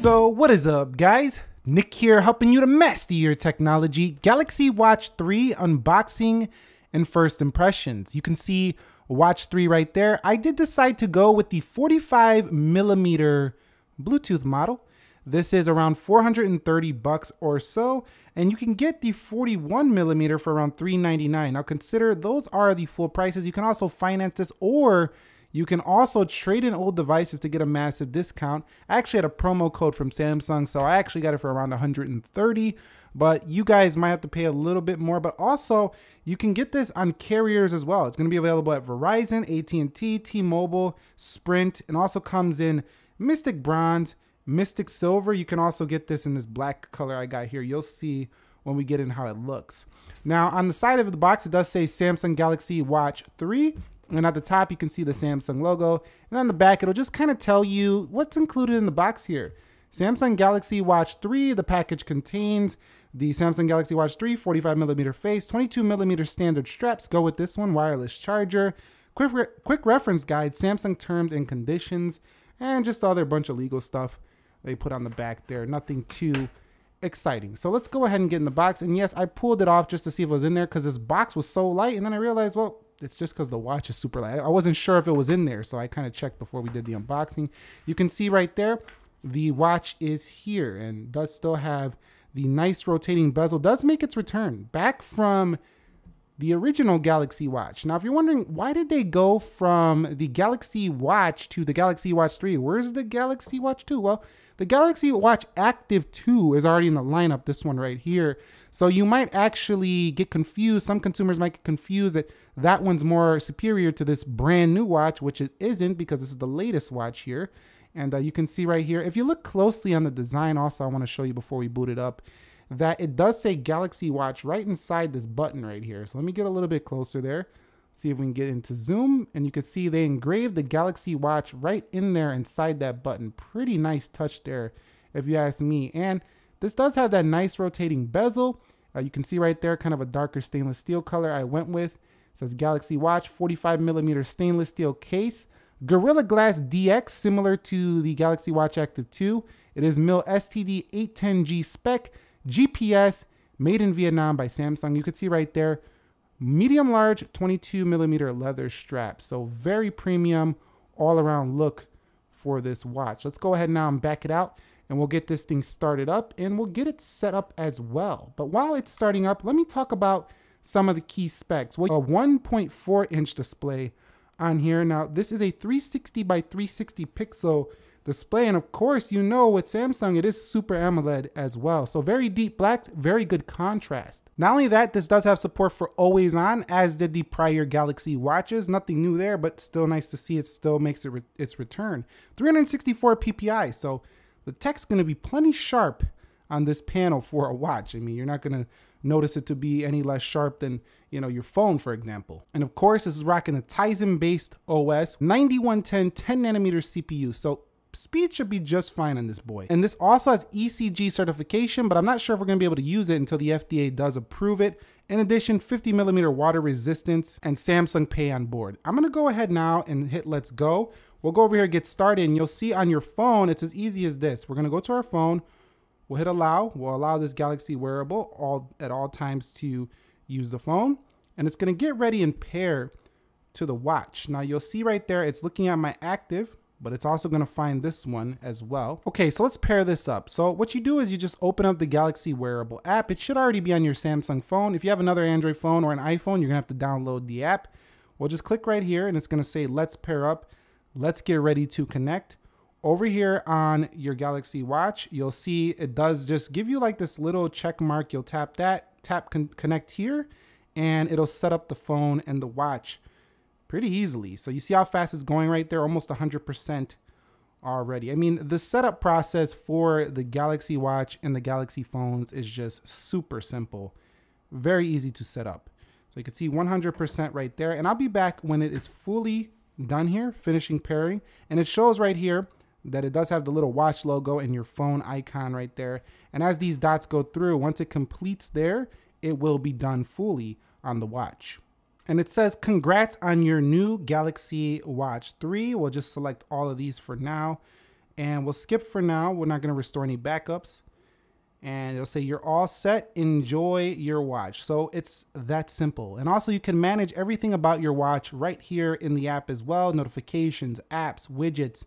So what is up, guys? Nick here, helping you to master your technology. Galaxy Watch 3 unboxing and first impressions. You can see Watch 3 right there. I did decide to go with the 45mm Bluetooth model. This is around 430 bucks or so, and you can get the 41mm for around $399. Now consider those are the full prices. You can also finance this, or you can also trade in old devices to get a massive discount. I actually had a promo code from Samsung, so I actually got it for around 130, but you guys might have to pay a little bit more. But also, you can get this on carriers as well. It's gonna be available at Verizon, AT&T, T-Mobile, Sprint, and also comes in Mystic Bronze, Mystic Silver. You can also get this in this black color I got here. You'll see when we get in how it looks. Now, on the side of the box, it does say Samsung Galaxy Watch 3. And at the top, you can see the Samsung logo. And on the back, it'll just kind of tell you what's included in the box here. Samsung Galaxy Watch 3, the package contains the Samsung Galaxy Watch 3 45mm face, 22mm standard straps, go with this one, wireless charger, quick reference guide, Samsung terms and conditions, and just other bunch of legal stuff they put on the back there. Nothing too exciting. So let's go ahead and get in the box. And yes, I pulled it off just to see if it was in there because this box was so light. And then I realized, well, it's just because the watch is super light. I wasn't sure if it was in there, so I kind of checked before we did the unboxing. You can see right there, the watch is here and does still have the nice rotating bezel. Does make its return back from the original Galaxy Watch. Now, if you're wondering, why did they go from the Galaxy Watch to the Galaxy Watch 3? Where's the Galaxy Watch 2? Well, the Galaxy Watch Active 2 is already in the lineup, this one right here. So you might actually get confused. Some consumers might get confused that that one's more superior to this brand new watch, which it isn't because this is the latest watch here. And you can see right here, if you look closely on the design, also I want to show you before we boot it up, that it does say Galaxy Watch right inside this button right here. So let me get a little bit closer there. See if we can get into zoom, and you can see they engraved the Galaxy Watch right in there inside that button. Pretty nice touch there, if you ask me. And this does have that nice rotating bezel. You can see right there, kind of a darker stainless steel color I went with. It says Galaxy Watch, 45mm stainless steel case. Gorilla Glass DX, similar to the Galaxy Watch Active 2. It is MIL STD 810G spec, GPS, made in Vietnam by Samsung. You can see right there, medium large 22mm leather strap. So very premium all around look for this watch. Let's go ahead now and back it out and we'll get this thing started up and we'll get it set up as well. But while it's starting up, let me talk about some of the key specs. Well, a 1.4-inch display on here. Now, this is a 360 by 360 pixel display, and of course, you know with Samsung it is Super AMOLED as well. So very deep black, very good contrast. Not only that, this does have support for always on, as did the prior Galaxy watches. Nothing new there, but still nice to see it still makes its return. 364 ppi, so the tech's going to be plenty sharp on this panel for a watch. I mean, you're not going to notice it to be any less sharp than, you know, your phone, for example. And of course, this is rocking a Tizen based OS, 9110 10nm CPU. So speed should be just fine on this boy. And this also has ECG certification, but I'm not sure if we're gonna be able to use it until the FDA does approve it. In addition, 50mm water resistance and Samsung Pay on board. I'm gonna go ahead now and hit let's go. We'll go over here, get started, and you'll see on your phone, it's as easy as this. We're gonna go to our phone, we'll hit allow. We'll allow this Galaxy wearable at all times to use the phone, and it's gonna get ready and pair to the watch. Now you'll see right there, it's looking at my active, but it's also gonna find this one as well. Okay, so let's pair this up. So what you do is you just open up the Galaxy wearable app. It should already be on your Samsung phone. If you have another Android phone or an iPhone, you're gonna have to download the app. We'll just click right here and it's gonna say, let's pair up. Let's get ready to connect. Over here on your Galaxy Watch, you'll see it does just give you like this little check mark. You'll tap that, tap connect here, and it'll set up the phone and the watch pretty easily. So you see how fast it's going right there, almost 100% already. I mean, the setup process for the Galaxy Watch and the Galaxy phones is just super simple, very easy to set up. So you can see 100% right there. And I'll be back when it is fully done here, finishing pairing. And it shows right here that it does have the little watch logo and your phone icon right there. And as these dots go through, once it completes there, it will be done fully on the watch. And it says, congrats on your new Galaxy Watch 3. We'll just select all of these for now. and we'll skip for now. We're not going to restore any backups. And it'll say you're all set. Enjoy your watch. So it's that simple. And also you can manage everything about your watch right here in the app as well. Notifications, apps, widgets,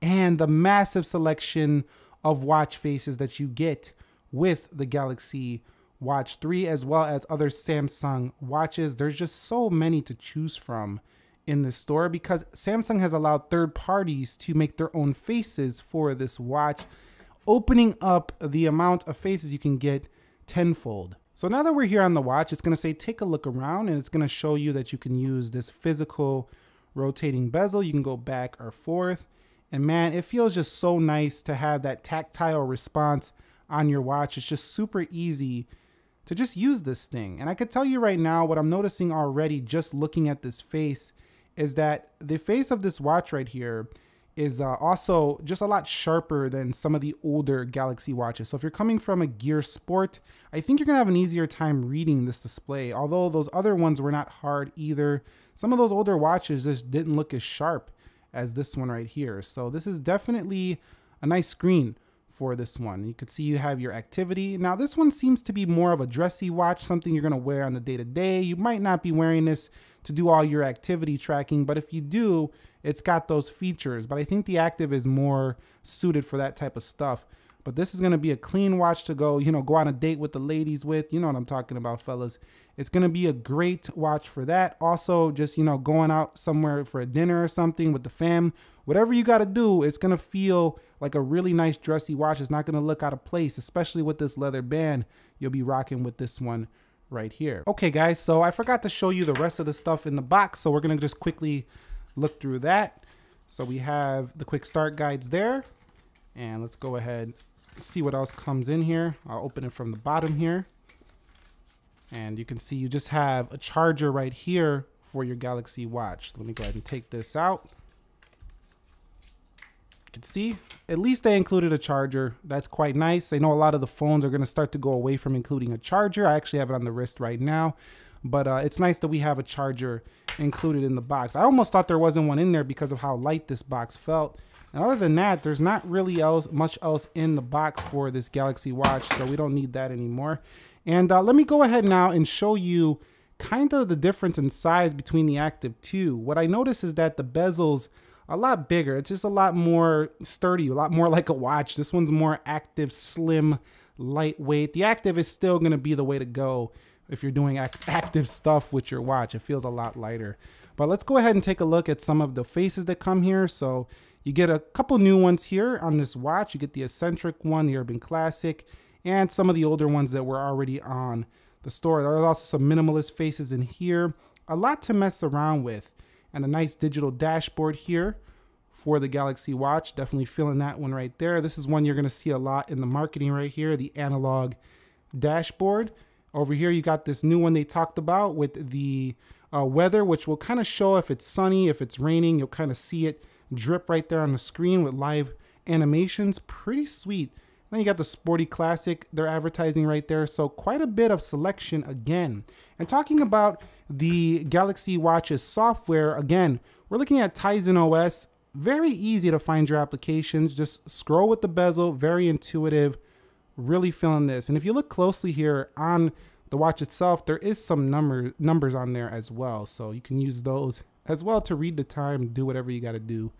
and the massive selection of watch faces that you get with the Galaxy Watch 3, as well as other Samsung watches. There's just so many to choose from in this store because Samsung has allowed third parties to make their own faces for this watch, opening up the amount of faces you can get tenfold. So now that we're here on the watch, it's going to say take a look around, and it's going to show you that you can use this physical rotating bezel. You can go back or forth, and man, it feels just so nice to have that tactile response on your watch. It's just super easy to just use this thing. And I could tell you right now, what I'm noticing already just looking at this face is that the face of this watch right here is also just a lot sharper than some of the older Galaxy watches. So if you're coming from a Gear Sport, I think you're gonna have an easier time reading this display. Although those other ones were not hard either. Some of those older watches just didn't look as sharp as this one right here. So this is definitely a nice screen for this one. You could see you have your activity. Now this one seems to be more of a dressy watch, something you're gonna wear on the day-to-day. You might not be wearing this to do all your activity tracking, but if you do, it's got those features. But I think the Active is more suited for that type of stuff. But this is gonna be a clean watch to go, go on a date with the ladies with. You know what I'm talking about, fellas. It's gonna be a great watch for that. Also, just, going out somewhere for a dinner or something with the fam. Whatever you gotta do, it's gonna feel like a really nice dressy watch. It's not gonna look out of place, especially with this leather band. You'll be rocking with this one right here. Okay guys, so I forgot to show you the rest of the stuff in the box, so we're gonna just quickly look through that. So we have the quick start guides there, and let's go ahead and see what else comes in here. I'll open it from the bottom here, and you can see you just have a charger right here for your Galaxy Watch. Let me go ahead and take this out. You can see at least they included a charger. That's quite nice. I know a lot of the phones are going to start to go away from including a charger. I actually have it on the wrist right now, but it's nice that we have a charger included in the box. I almost thought there wasn't one in there because of how light this box felt. And other than that, there's not really much else in the box for this Galaxy Watch, so we don't need that anymore. And let me go ahead now and show you kind of the difference in size between the Active 2. What I notice is that the bezel's a lot bigger. It's just a lot more sturdy, a lot more like a watch. This one's more active, slim, lightweight. The Active is still going to be the way to go if you're doing active stuff with your watch. It feels a lot lighter. But let's go ahead and take a look at some of the faces that come here. So you get a couple new ones here on this watch. You get the eccentric one, the urban classic, and some of the older ones that were already on the store. There are also some minimalist faces in here. A lot to mess around with. And a nice digital dashboard here for the Galaxy Watch. Definitely feeling that one right there. This is one you're going to see a lot in the marketing right here, the analog dashboard. Over here, you got this new one they talked about with the weather, which will kind of show if it's sunny, if it's raining. You'll kind of see it drip right there on the screen with live animations. Pretty sweet. Then you got the Sporty Classic they're advertising right there. So quite a bit of selection again. And talking about the Galaxy Watch's software, again, we're looking at Tizen OS. Very easy to find your applications. Just scroll with the bezel, very intuitive. Really feeling this. And if you look closely here on the watch itself, there is some numbers on there as well. So you can use those as well to read the time, do whatever you got to do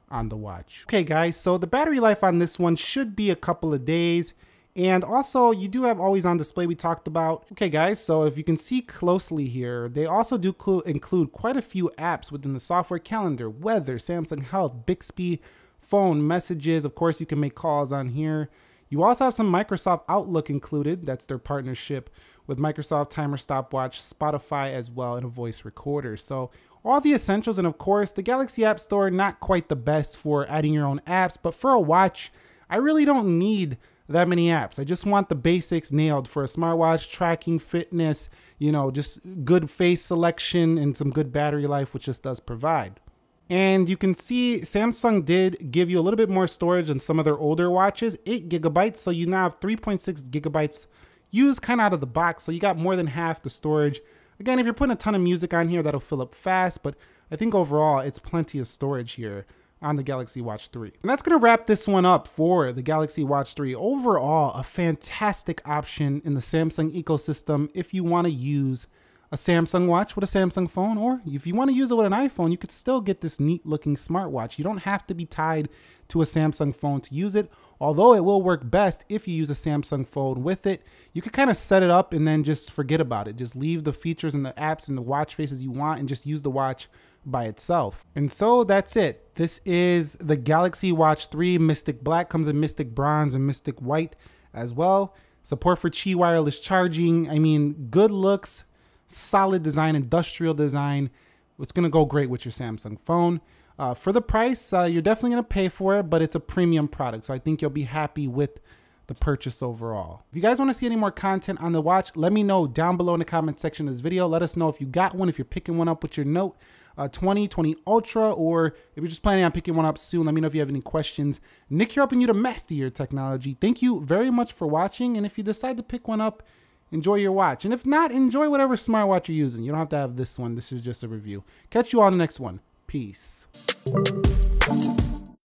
on the watch. Okay guys, so the battery life on this one should be a couple of days. And also you do have always on display we talked about. Okay guys, so if you can see closely here, they also do include quite a few apps within the software: calendar, weather, Samsung Health, Bixby, phone, messages. Of course, you can make calls on here. You also have some Microsoft Outlook included. That's their partnership with Microsoft, timer, stopwatch, Spotify as well, and a voice recorder. So all the essentials. And of course, the Galaxy App Store, not quite the best for adding your own apps, but for a watch, I really don't need that many apps. I just want the basics nailed for a smartwatch: tracking, fitness, just good face selection and some good battery life, which this does provide. And you can see Samsung did give you a little bit more storage than some of their older watches, 8 gigabytes. So you now have 3.6 gigabytes used kind of out of the box. So you got more than half the storage. Again, if you're putting a ton of music on here, that'll fill up fast, but I think overall it's plenty of storage here on the Galaxy Watch 3. And that's gonna wrap this one up for the Galaxy Watch 3. Overall, a fantastic option in the Samsung ecosystem if you wanna use a Samsung watch with a Samsung phone, or if you want to use it with an iPhone, you could still get this neat looking smartwatch. You don't have to be tied to a Samsung phone to use it, although it will work best if you use a Samsung phone with it. You could kind of set it up and then just forget about it. Just leave the features and the apps and the watch faces you want and just use the watch by itself. And so that's it. This is the Galaxy Watch 3. Mystic Black comes in Mystic Bronze and Mystic White as well. Support for Qi wireless charging. I mean, good looks, solid design, industrial design. It's gonna go great with your Samsung phone. For the price, you're definitely gonna pay for it, but it's a premium product, so I think you'll be happy with the purchase overall. If you guys wanna see any more content on the watch, let me know down below in the comment section of this video. Let us know if you got one, if you're picking one up with your Note 20 Ultra, or if you're just planning on picking one up soon. Let me know if you have any questions. Nick here, helping you to master your technology. Thank you very much for watching, and if you decide to pick one up, enjoy your watch. And if not, enjoy whatever smartwatch you're using. You don't have to have this one. This is just a review. Catch you on the next one. Peace.